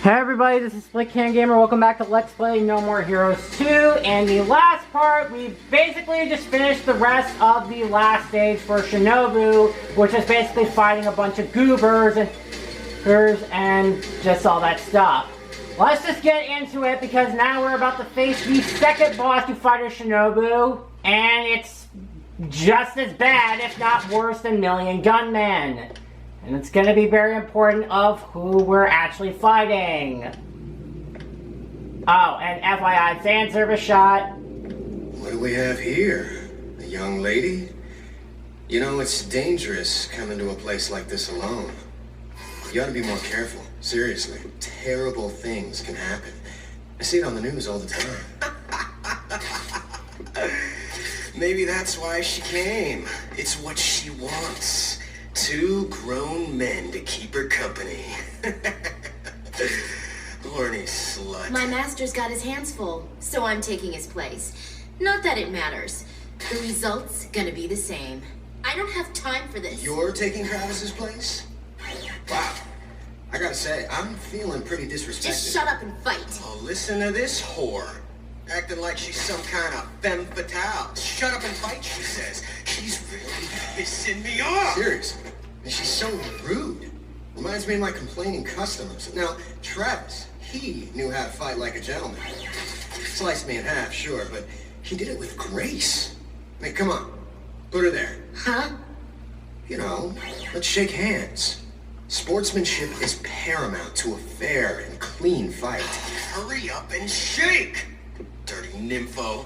Hey everybody, this is SplitCam Gamer. Welcome back to Let's Play No More Heroes 2. And the last part, we basically just finished the rest of the last stage for Shinobu, which is basically fighting a bunch of goobers and just all that stuff. Let's just get into it because now we're about to face the second boss to fight Shinobu, and it's just as bad, if not worse, than Million Gunmen. And it's going to be very important of who we're actually fighting. Oh, and FYI, fan service shot. What do we have here? A young lady? You know, it's dangerous coming to a place like this alone. You ought to be more careful. Seriously. Terrible things can happen. I see it on the news all the time. Maybe that's why she came. It's what she wants. 2 grown men to keep her company. Horny slut. My master's got his hands full, so I'm taking his place. Not that it matters. The result's gonna be the same. I don't have time for this. You're taking Travis's place? Wow. I gotta say, I'm feeling pretty disrespected. Just shut up and fight. Oh, listen to this whore. Acting like she's some kind of femme fatale. Shut up and fight, she says. She's really pissing me off. Seriously. And she's so rude. Reminds me of my complaining customers. Now, Travis, he knew how to fight like a gentleman. Sliced me in half, sure, but he did it with grace. I mean, come on. Put her there. Huh? You know, let's shake hands. Sportsmanship is paramount to a fair and clean fight. Hurry up and shake! Dirty nympho.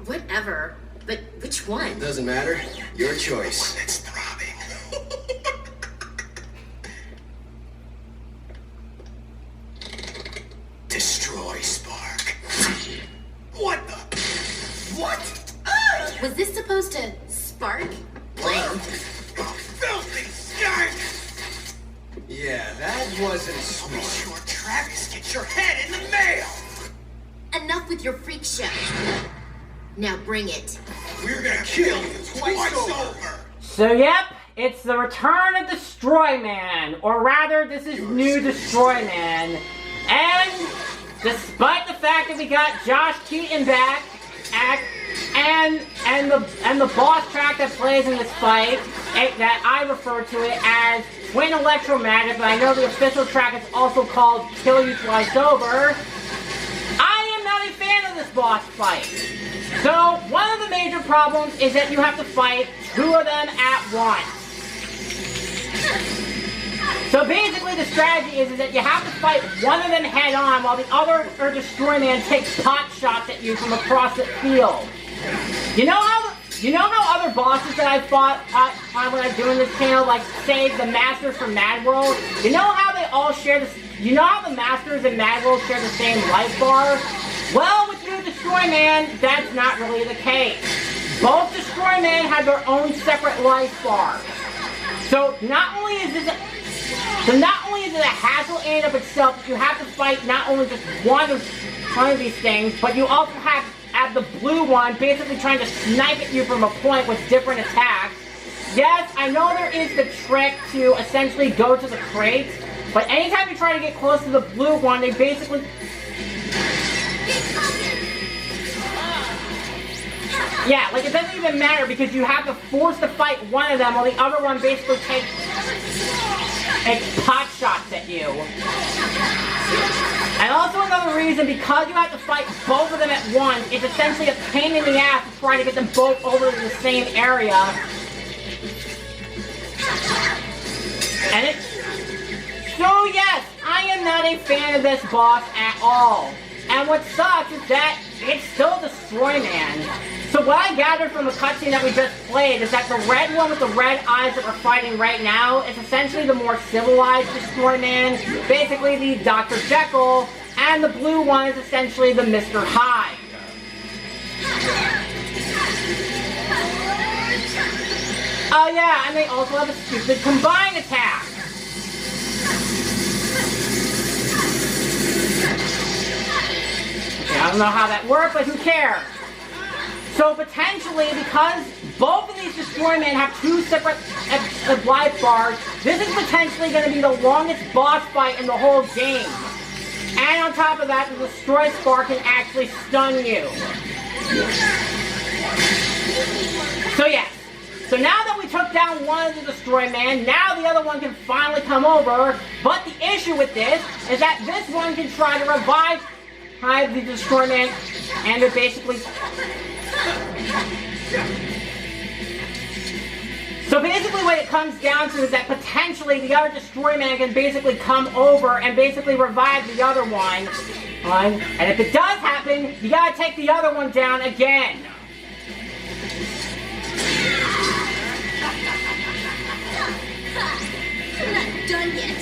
Whatever. But which one? It doesn't matter. Your choice. One that's throbbing. Destroy Spark. What the? What? Was this supposed to spark? What? Oh, filthy skank! Yeah, that wasn't smart. Be sure Travis gets your head in the mail! Enough with your freak show. Now bring it. We're gonna kill you twice over! So yep, it's the return of Destroy Man. Or rather, this is New Destroy Man. And despite the fact that we got Josh Keaton back, and the boss track that plays in this fight, that I refer to it as Twin Electromagic, but I know the official track is also called Kill You Twice Over, I am not a fan of this boss fight. So, one of the major problems is that you have to fight 2 of them at once. So basically the strategy is that you have to fight one of them head on while the other, or Destroy Man, takes pot shots at you from across the field. You know how other bosses that I've fought when I'm doing this channel, like say the Masters from Mad World, you know how they all share this, you know how the Masters in Mad World share the same life bar? Well, with New Destroy Man, that's not really the case. Both Destroy Man have their own separate life bar. So not only is it a hassle in and of itself that you have to fight not only just one of these things, but you also have the blue one basically trying to snipe at you from a point with different attacks. Yes, I know there is the trick to essentially go to the crates, but anytime you try to get close to the blue one, they basically... Yeah, like it doesn't even matter because you have to force to fight one of them while the other one basically takes pot shots at you. And also another reason, because you have to fight both of them at once, it's essentially a pain in the ass to try to get them both over to the same area. And it's... So yes, I am not a fan of this boss at all. And what sucks is that it's still Destroy Man. So what I gathered from the cutscene that we just played is that the red one with the red eyes that we're fighting right now is essentially the more civilized Destroy Man, basically the Dr. Jekyll, and the blue one is essentially the Mr. Hyde. Oh yeah, and they also have a stupid combine attack. Okay, I don't know how that worked, but who cares? So potentially, because both of these Destroy Men have two separate life bars, this is potentially going to be the longest boss fight in the whole game. And on top of that, the Destroy Spar can actually stun you. So yeah. So now that we took down one of the Destroy Man, now the other one can finally come over. But the issue with this is that this one can try to revive the Destroy Man, and it basically... So basically what it comes down to is that potentially the other Destroy Man can basically come over and basically revive the other one. And if it does happen, you gotta take the other one down again. I'm not done yet.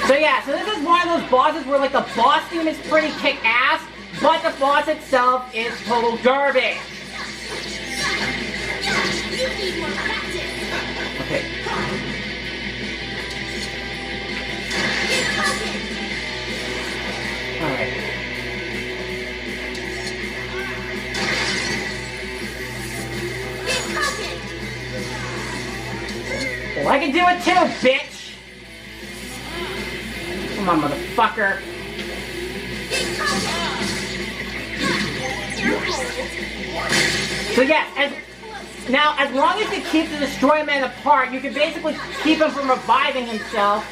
So yeah, so this is one of those bosses where like the boss theme is pretty kick-ass, but the boss itself is total garbage. You need more practice. Okay. Alright. Well, I can do it too, bitch! Come on, motherfucker. So yes, as long as you keep the Destroy Man apart, you can basically keep him from reviving himself.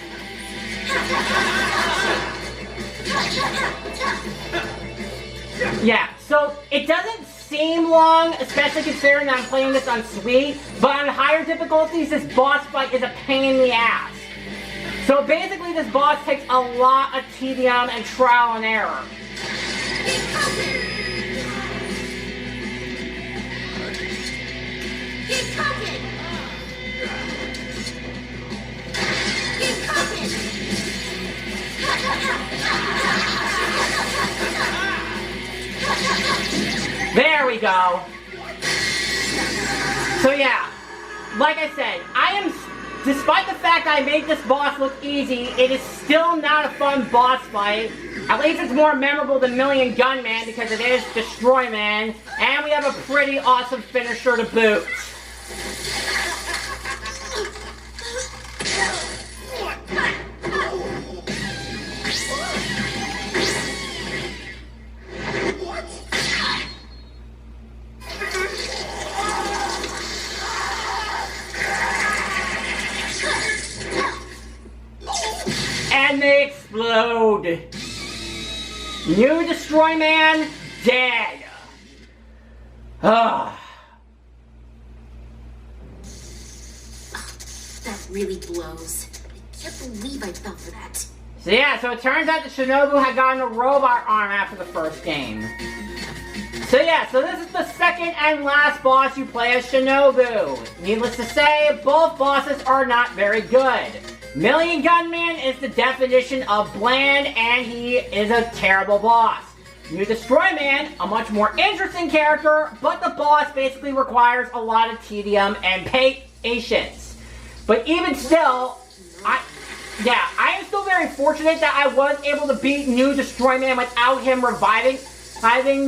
Yeah, so it doesn't seem long, especially considering that I'm playing this on Sweet, but on higher difficulties, this boss fight is a pain in the ass. So basically this boss takes a lot of tedium and trial and error. Keep cooking! Keep cooking! There we go. So yeah, like I said, despite the fact I made this boss look easy, it is still not a fun boss fight. At least it's more memorable than Million Gunman because it is Destroy Man, and we have a pretty awesome finisher to boot. And they explode. New Destroy Man dead. That really blows. I can't believe I fell for that. So yeah, so it turns out that Shinobu had gotten a robot arm after the first game. So yeah, so this is the second and last boss you play as Shinobu. Needless to say, both bosses are not very good. Million Gunman is the definition of bland, and he is a terrible boss. New Destroy Man, a much more interesting character, but the boss basically requires a lot of tedium and patience. But even still, I am still very fortunate that I was able to beat New Destroy Man without him reviving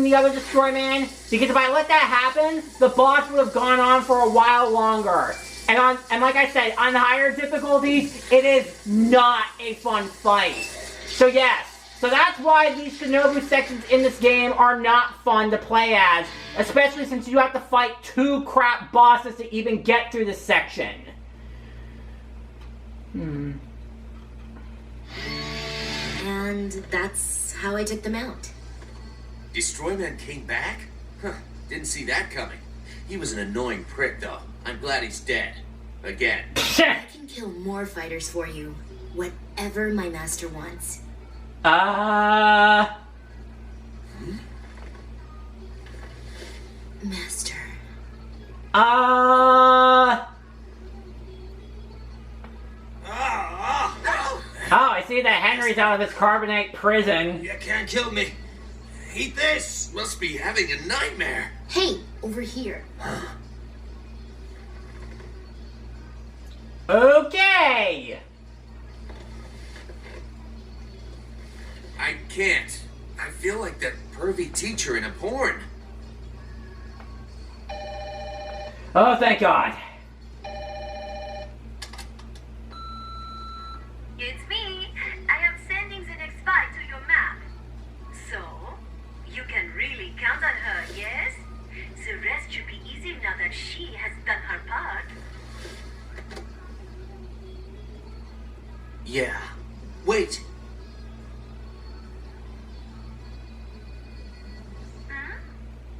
the other Destroy Man, because if I let that happen, the boss would have gone on for a while longer. And like I said, on higher difficulties, it is not a fun fight. So yes, so that's why these Shinobu sections in this game are not fun to play as, especially since you have to fight 2 crap bosses to even get through this section. And that's how I took them out. Destroy Man came back? Huh, didn't see that coming. He was an annoying prick, though. I'm glad he's dead. Again. I can kill more fighters for you. Whatever my master wants. Master. Oh, I see that Henry's out of his carbonate prison. You can't kill me. Eat this. Must be having a nightmare. Hey, over here. Okay. I can't. I feel like that pervy teacher in a porn. Oh, thank God. It's me. I am sending the next file to your map. So, you can really count on her, yes? The rest should be easy now that she has done her part. Yeah. Wait.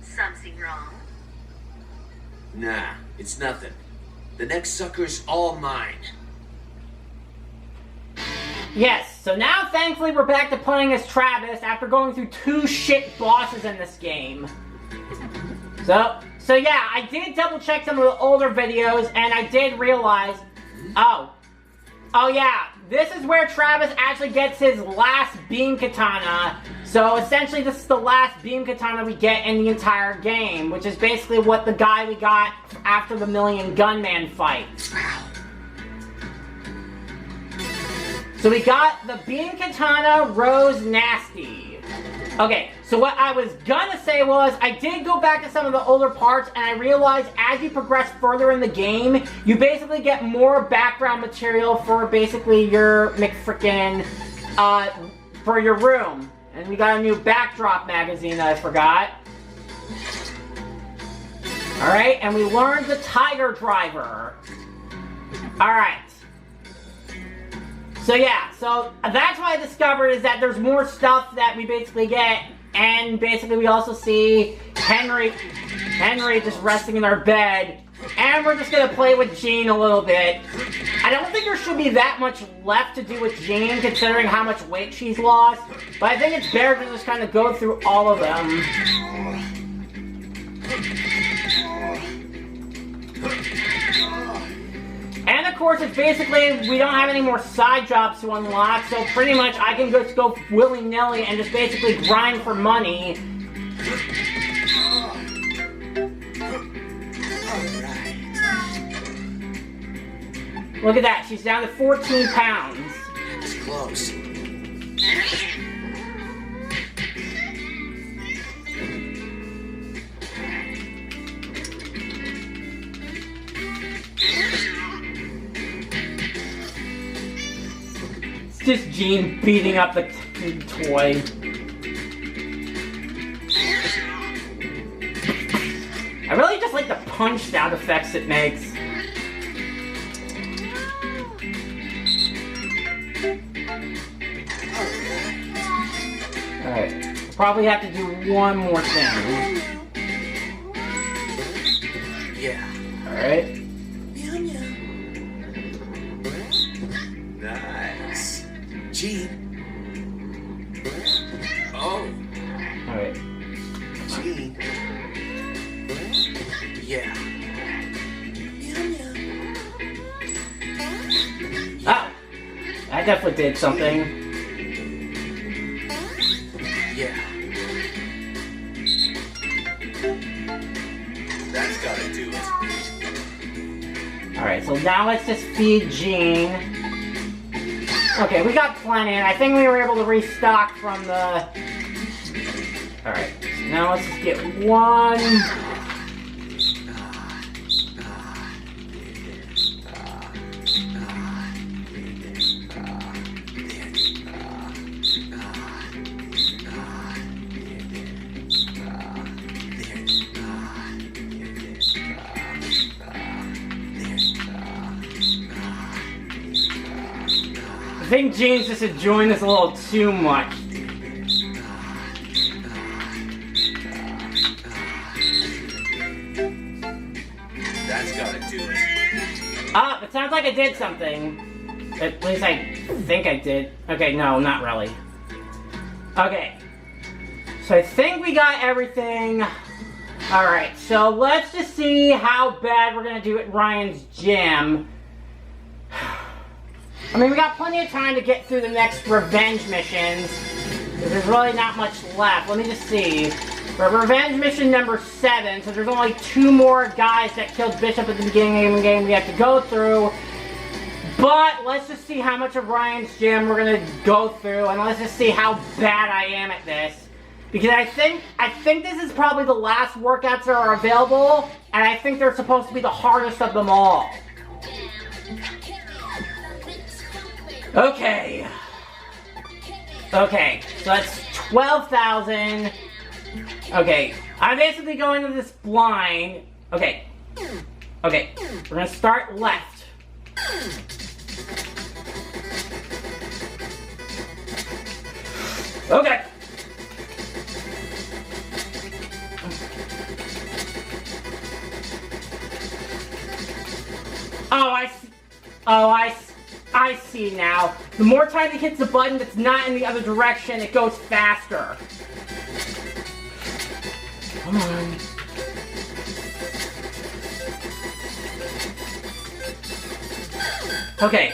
Something wrong? Nah, it's nothing. The next sucker's all mine. Yes, so now thankfully we're back to playing as Travis after going through 2 shit bosses in this game. So yeah, I did double check some of the older videos and I did realize, oh yeah, this is where Travis actually gets his last beam katana. So essentially this is the last beam katana we get in the entire game, which is basically what the guy we got after the Million Gunman fight. So we got the beam katana Rose Nasty. Okay, so what I was gonna say was, I did go back to some of the older parts and I realized as you progress further in the game, you basically get more background material for basically your McFrickin', for your room. And we got a new backdrop magazine that I forgot. Alright, and we learned the Tiger Driver. Alright. So yeah, so that's what I discovered is that there's more stuff that we basically get, and basically we also see Henry just resting in our bed, and we're just gonna play with Jean a little bit. I don't think there should be that much left to do with Jean considering how much weight she's lost, but I think it's better to just kind of go through all of them. And of course, it's basically, we don't have any more side jobs to unlock, so pretty much I can just go willy-nilly and just basically grind for money. Look at that, she's down to 14 pounds. It's close. Just Jean beating up the toy. I really just like the punch sound effects it makes. Alright, probably have to do one more thing. Yeah. Alright. Nice. Jean. Oh. Alright. Jean. Yeah. Oh! That definitely did something. Yeah. That's gotta do it. Alright, so now let's just feed Jean. Okay, we got plenty, and I think we were able to restock from the... Alright, so now let's just get one... I think Jean's just enjoying this a little too much. That's gotta do it. Ah, it sounds like I did something. At least I think I did. Okay, no, not really. Okay. So I think we got everything. Alright, so let's just see how bad we're gonna do at Ryan's gym. I mean, we got plenty of time to get through the next revenge missions. There's really not much left. Let me just see. We're revenge mission number 7, so there's only 2 more guys that killed Bishop at the beginning of the game we have to go through. But But let's just see how much of Ryan's gym we're gonna go through, and let's just see how bad I am at this. Because I think this is probably the last workouts that are available, and I think they're supposed to be the hardest of them all. Okay. Okay, so that's 12,000. Okay, I'm basically going to this blind. Okay. Okay, we're gonna start left. Okay. Oh, I see. Oh, I see now. The more time it hits the button that's not in the other direction, it goes faster. Come on. Okay.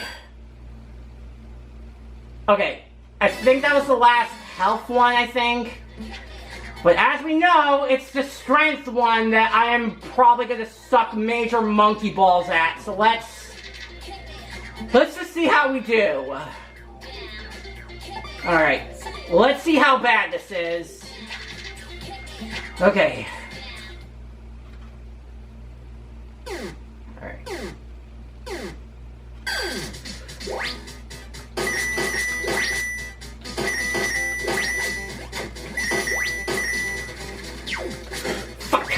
Okay. I think that was the last health one, I think. But as we know, it's the strength one that I am probably going to suck major monkey balls at. So let's just see how we do. Alright. Let's see how bad this is. Okay. Alright. Fuck.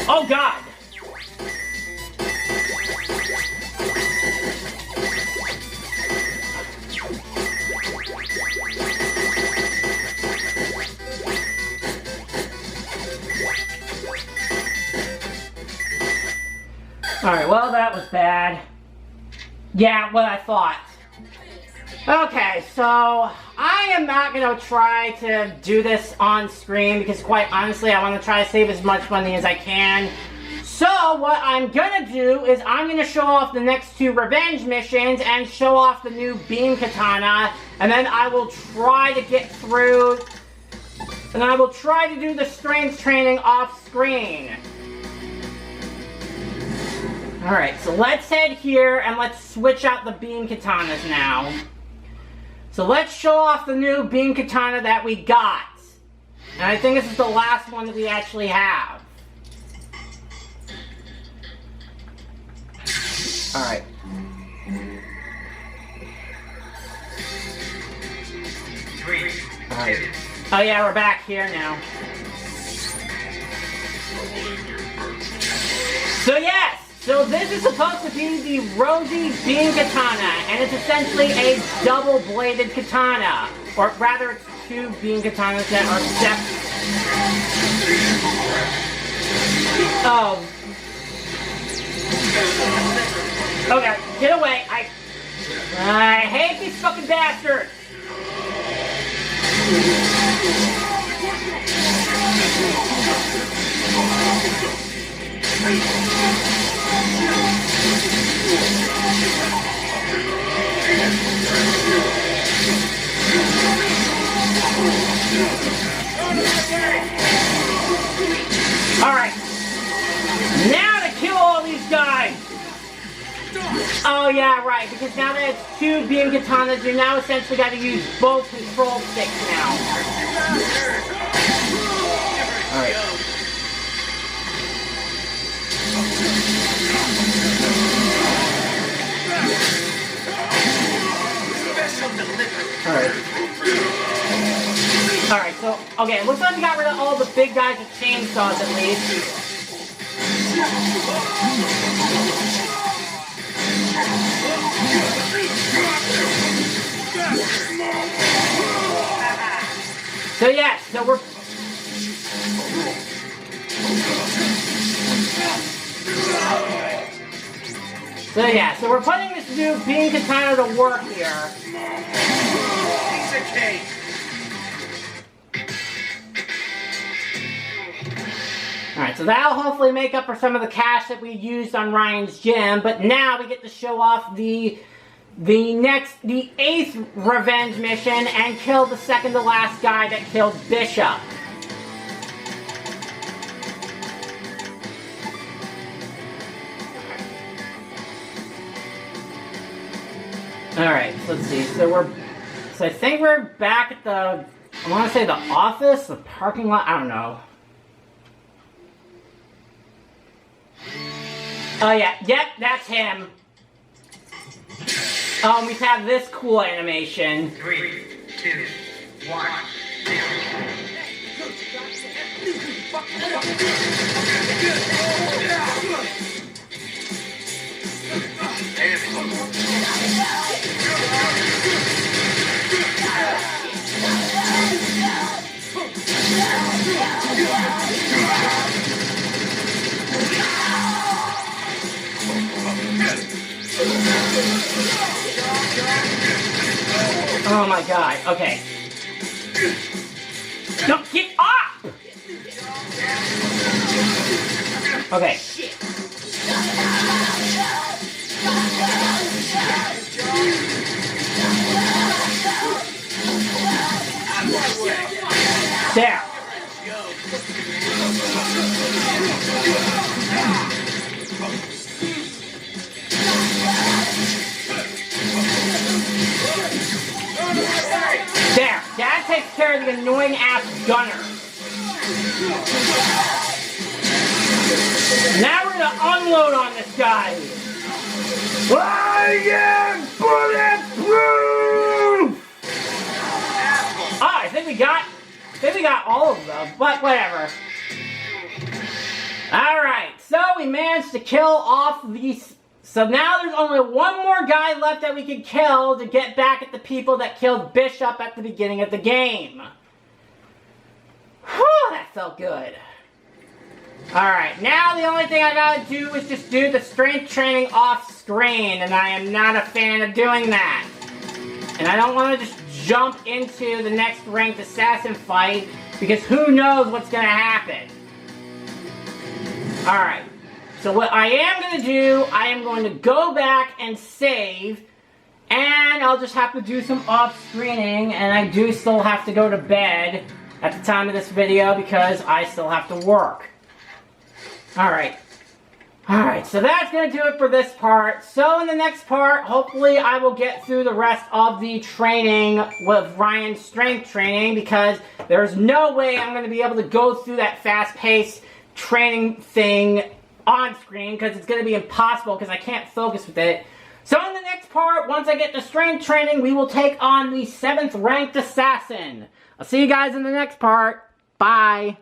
Oh God. Alright, well that was bad. Yeah, what I thought. Okay, so I am not going to try to do this on screen because quite honestly I want to try to save as much money as I can. So what I'm going to do is I'm going to show off the next two revenge missions and show off the new beam katana, and then I will try to get through, and I will try to do the strength training off screen. Alright, so let's head here and let's switch out the beam katanas now. So let's show off the new beam katana that we got. And I think this is the last one that we actually have. Alright. Alright. Oh yeah, we're back here now. So yes! So this is supposed to be the Rosy Beam Katana, and it's essentially a double-bladed katana. Or rather, it's two beam katanas that are separate. Oh. Okay, get away. I hate these fucking bastards. Alright. Now to kill all these guys. Oh yeah, right, because now that it's two beam katanas, you now essentially got to use both control sticks now. Alright. Alright, so, okay, it looks like we got rid of all the big guys with chainsaws at least. So yeah, so we're... So yeah, so we're putting this new beam katana to work here. Piece of cake. Alright, so that'll hopefully make up for some of the cash that we used on Ryan's gym, but now we get to show off the 8th revenge mission and kill the second to last guy that killed Bishop. Alright, so let's see. So I think we're back at the, I want to say the office, the parking lot, I don't know. Oh yeah, yep, that's him. We have this cool animation. 3, 2, 1. Oh my god, okay. No, get up! Okay. There. There. That takes care of the annoying ass gunner. Now we're gonna unload on this guy. I am bulletproof! I think we got all of them, but whatever. Alright, so we managed to kill off these. So now there's only one more guy left that we can kill to get back at the people that killed Bishop at the beginning of the game. Whew, that felt good. Alright, now the only thing I gotta do is just do the strength training off screen, and I am not a fan of doing that. And I don't want to just jump into the next ranked assassin fight, because who knows what's gonna happen. Alright, so what I am going to do, I am going to go back and save, and I'll just have to do some off-screening, and I do still have to go to bed at the time of this video because I still have to work. Alright. Alright, so that's going to do it for this part. So in the next part, hopefully I will get through the rest of the training with Ryan's strength training, because there's no way I'm going to be able to go through that fast-paced training thing on screen, because it's going to be impossible because I can't focus with it. So in the next part, once I get the strength training, we will take on the 7th ranked assassin. I'll see you guys in the next part. Bye.